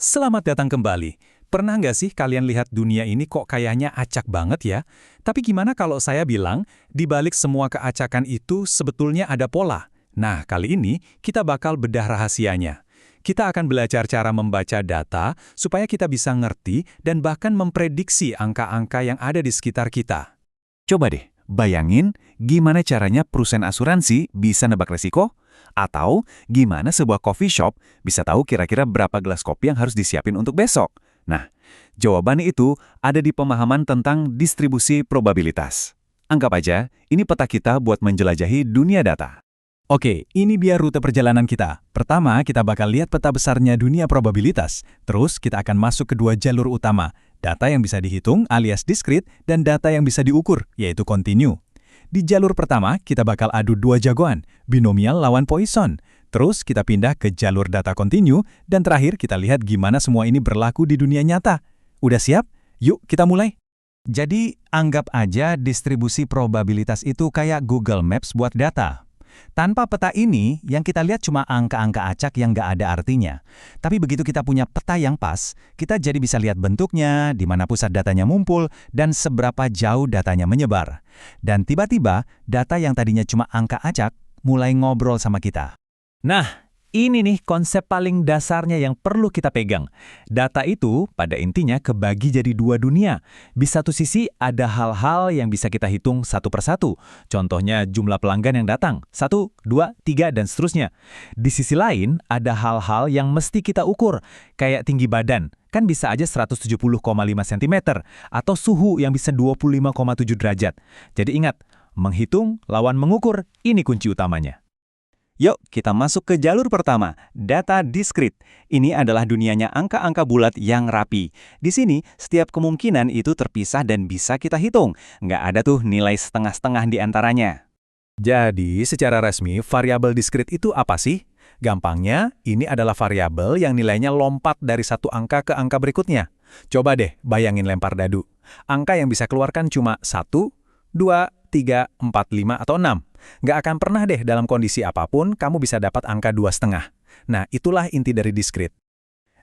Selamat datang kembali. Pernah nggak sih kalian lihat dunia ini kok kayaknya acak banget ya? Tapi gimana kalau saya bilang, di balik semua keacakan itu sebetulnya ada pola? Nah, kali ini kita bakal bedah rahasianya. Kita akan belajar cara membaca data supaya kita bisa ngerti dan bahkan memprediksi angka-angka yang ada di sekitar kita. Coba deh, bayangin gimana caranya perusahaan asuransi bisa nebak resiko? Atau gimana sebuah coffee shop bisa tahu kira-kira berapa gelas kopi yang harus disiapin untuk besok? Nah, jawabannya itu ada di pemahaman tentang distribusi probabilitas. Anggap aja, ini peta kita buat menjelajahi dunia data. Oke, ini biar rute perjalanan kita. Pertama, kita bakal lihat peta besarnya dunia probabilitas. Terus, kita akan masuk ke dua jalur utama. Data yang bisa dihitung alias diskrit dan data yang bisa diukur, yaitu kontinu. Di jalur pertama, kita bakal adu dua jagoan, binomial lawan Poisson. Terus, kita pindah ke jalur data kontinu, dan terakhir kita lihat gimana semua ini berlaku di dunia nyata. Udah siap? Yuk, kita mulai. Jadi, anggap aja distribusi probabilitas itu kayak Google Maps buat data. Tanpa peta ini, yang kita lihat cuma angka-angka acak yang nggak ada artinya. Tapi begitu kita punya peta yang pas, kita jadi bisa lihat bentuknya, di mana pusat datanya ngumpul, dan seberapa jauh datanya menyebar. Dan tiba-tiba, data yang tadinya cuma angka acak, mulai ngobrol sama kita. Nah, ini nih konsep paling dasarnya yang perlu kita pegang. Data itu pada intinya kebagi jadi dua dunia. Di satu sisi ada hal-hal yang bisa kita hitung satu persatu. Contohnya jumlah pelanggan yang datang, 1, 2, 3, dan seterusnya. Di sisi lain ada hal-hal yang mesti kita ukur, kayak tinggi badan. Kan bisa aja 170,5 cm, atau suhu yang bisa 25,7 derajat. Jadi ingat, menghitung lawan mengukur, ini kunci utamanya. Yuk, kita masuk ke jalur pertama, data diskrit. Ini adalah dunianya angka-angka bulat yang rapi. Di sini, setiap kemungkinan itu terpisah dan bisa kita hitung. Nggak ada tuh nilai setengah-setengah di antaranya. Jadi, secara resmi, variabel diskrit itu apa sih? Gampangnya, ini adalah variabel yang nilainya lompat dari satu angka ke angka berikutnya. Coba deh, bayangin lempar dadu. Angka yang bisa keluarkan cuma 1, 2, 3, 4, 5, atau 6. Nggak akan pernah deh dalam kondisi apapun kamu bisa dapat angka 2,5. Nah, itulah inti dari diskrit.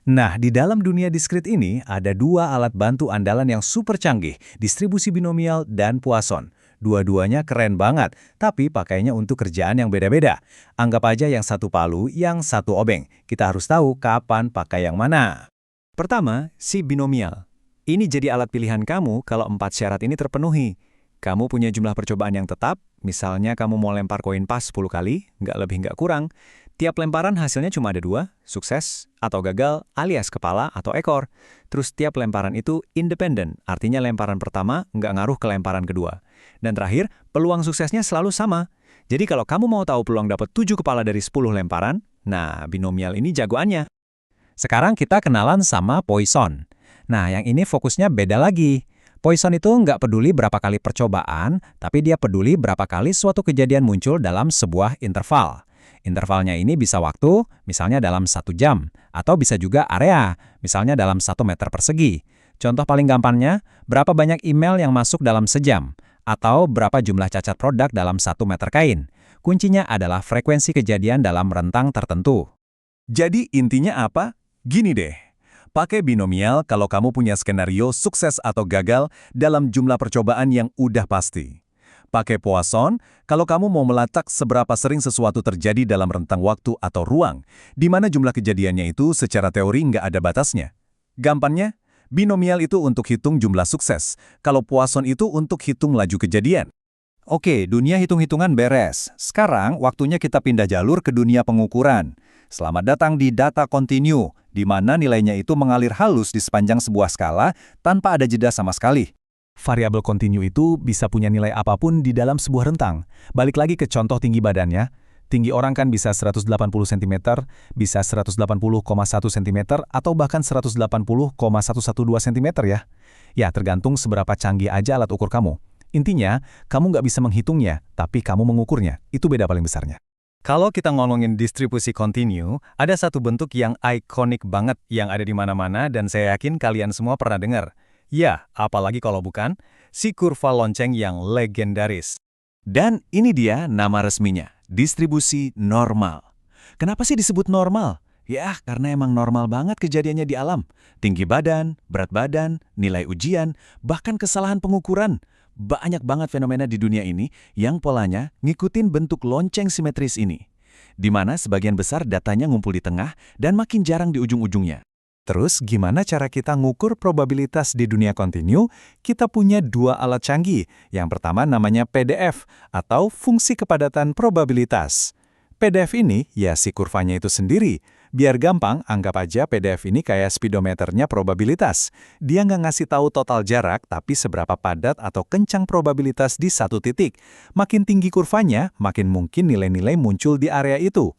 Nah, di dalam dunia diskrit ini ada dua alat bantu andalan yang super canggih, distribusi binomial dan Poisson. Dua-duanya keren banget, tapi pakainya untuk kerjaan yang beda-beda. Anggap aja yang satu palu, yang satu obeng. Kita harus tahu kapan pakai yang mana. Pertama, si binomial. Ini jadi alat pilihan kamu kalau 4 syarat ini terpenuhi. Kamu punya jumlah percobaan yang tetap, misalnya kamu mau lempar koin pas 10 kali, nggak lebih nggak kurang. Tiap lemparan hasilnya cuma ada 2, sukses atau gagal alias kepala atau ekor. Terus tiap lemparan itu independen, artinya lemparan pertama nggak ngaruh ke lemparan kedua. Dan terakhir, peluang suksesnya selalu sama. Jadi kalau kamu mau tahu peluang dapat 7 kepala dari 10 lemparan, nah binomial ini jagoannya. Sekarang kita kenalan sama Poisson. Nah, yang ini fokusnya beda lagi. Poisson itu nggak peduli berapa kali percobaan, tapi dia peduli berapa kali suatu kejadian muncul dalam sebuah interval. Intervalnya ini bisa waktu, misalnya dalam 1 jam, atau bisa juga area, misalnya dalam 1 meter persegi. Contoh paling gampangnya, berapa banyak email yang masuk dalam sejam, atau berapa jumlah cacat produk dalam 1 meter kain. Kuncinya adalah frekuensi kejadian dalam rentang tertentu. Jadi intinya apa? Gini deh. Pakai binomial kalau kamu punya skenario sukses atau gagal dalam jumlah percobaan yang udah pasti. Pakai Poisson kalau kamu mau melacak seberapa sering sesuatu terjadi dalam rentang waktu atau ruang, di mana jumlah kejadiannya itu secara teori nggak ada batasnya. Gampangnya, binomial itu untuk hitung jumlah sukses, kalau Poisson itu untuk hitung laju kejadian. Oke, dunia hitung-hitungan beres. Sekarang waktunya kita pindah jalur ke dunia pengukuran. Selamat datang di data kontinu, di mana nilainya itu mengalir halus di sepanjang sebuah skala tanpa ada jeda sama sekali. Variabel kontinu itu bisa punya nilai apapun di dalam sebuah rentang. Balik lagi ke contoh tinggi badannya. Tinggi orang kan bisa 180 cm, bisa 180,1 cm, atau bahkan 180,112 cm ya. Ya, tergantung seberapa canggih aja alat ukur kamu. Intinya, kamu nggak bisa menghitungnya, tapi kamu mengukurnya. Itu beda paling besarnya. Kalau kita ngomongin distribusi kontinu, ada satu bentuk yang ikonik banget yang ada di mana-mana dan saya yakin kalian semua pernah dengar. Ya, apalagi kalau bukan, si kurva lonceng yang legendaris. Dan ini dia nama resminya, distribusi normal. Kenapa sih disebut normal? Ya, karena emang normal banget kejadiannya di alam. Tinggi badan, berat badan, nilai ujian, bahkan kesalahan pengukuran. Banyak banget fenomena di dunia ini yang polanya ngikutin bentuk lonceng simetris ini. Di mana sebagian besar datanya ngumpul di tengah dan makin jarang di ujung-ujungnya. Terus, gimana cara kita ngukur probabilitas di dunia kontinu? Kita punya dua alat canggih. Yang pertama namanya PDF, atau fungsi kepadatan probabilitas. PDF ini, ya si kurvanya itu sendiri. Biar gampang, anggap aja PDF ini kayak speedometernya probabilitas. Dia nggak ngasih tahu total jarak, tapi seberapa padat atau kencang probabilitas di satu titik. Makin tinggi kurvanya, makin mungkin nilai-nilai muncul di area itu.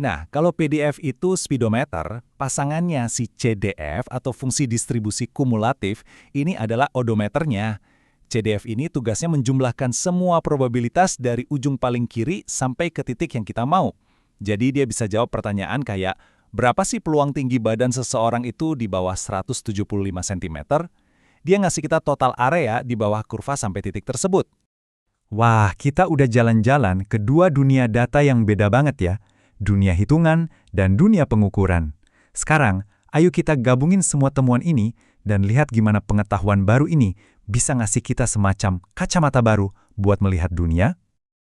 Nah, kalau PDF itu speedometer, pasangannya si CDF atau fungsi distribusi kumulatif, ini adalah odometernya. CDF ini tugasnya menjumlahkan semua probabilitas dari ujung paling kiri sampai ke titik yang kita mau. Jadi dia bisa jawab pertanyaan kayak, berapa sih peluang tinggi badan seseorang itu di bawah 175 cm? Dia ngasih kita total area di bawah kurva sampai titik tersebut. Wah, kita udah jalan-jalan ke dua dunia data yang beda banget ya. Dunia hitungan dan dunia pengukuran. Sekarang, ayo kita gabungin semua temuan ini dan lihat gimana pengetahuan baru ini bisa ngasih kita semacam kacamata baru buat melihat dunia.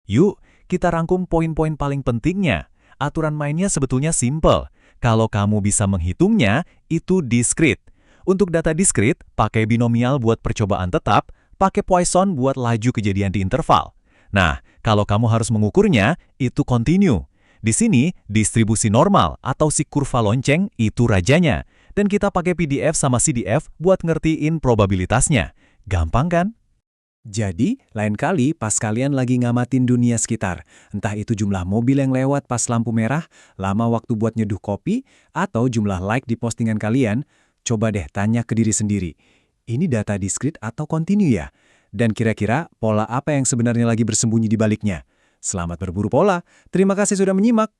Yuk, kita rangkum poin-poin paling pentingnya. Aturan mainnya sebetulnya simple. Kalau kamu bisa menghitungnya, itu diskrit. Untuk data diskrit, pakai binomial buat percobaan tetap, pakai Poisson buat laju kejadian di interval. Nah, kalau kamu harus mengukurnya, itu kontinu. Di sini, distribusi normal atau si kurva lonceng itu rajanya. Dan kita pakai PDF sama CDF buat ngertiin probabilitasnya. Gampang kan? Jadi, lain kali pas kalian lagi ngamatin dunia sekitar, entah itu jumlah mobil yang lewat pas lampu merah, lama waktu buat nyeduh kopi, atau jumlah like di postingan kalian, coba deh tanya ke diri sendiri. Ini data diskrit atau kontinu ya? Dan kira-kira pola apa yang sebenarnya lagi bersembunyi di baliknya? Selamat berburu pola. Terima kasih sudah menyimak.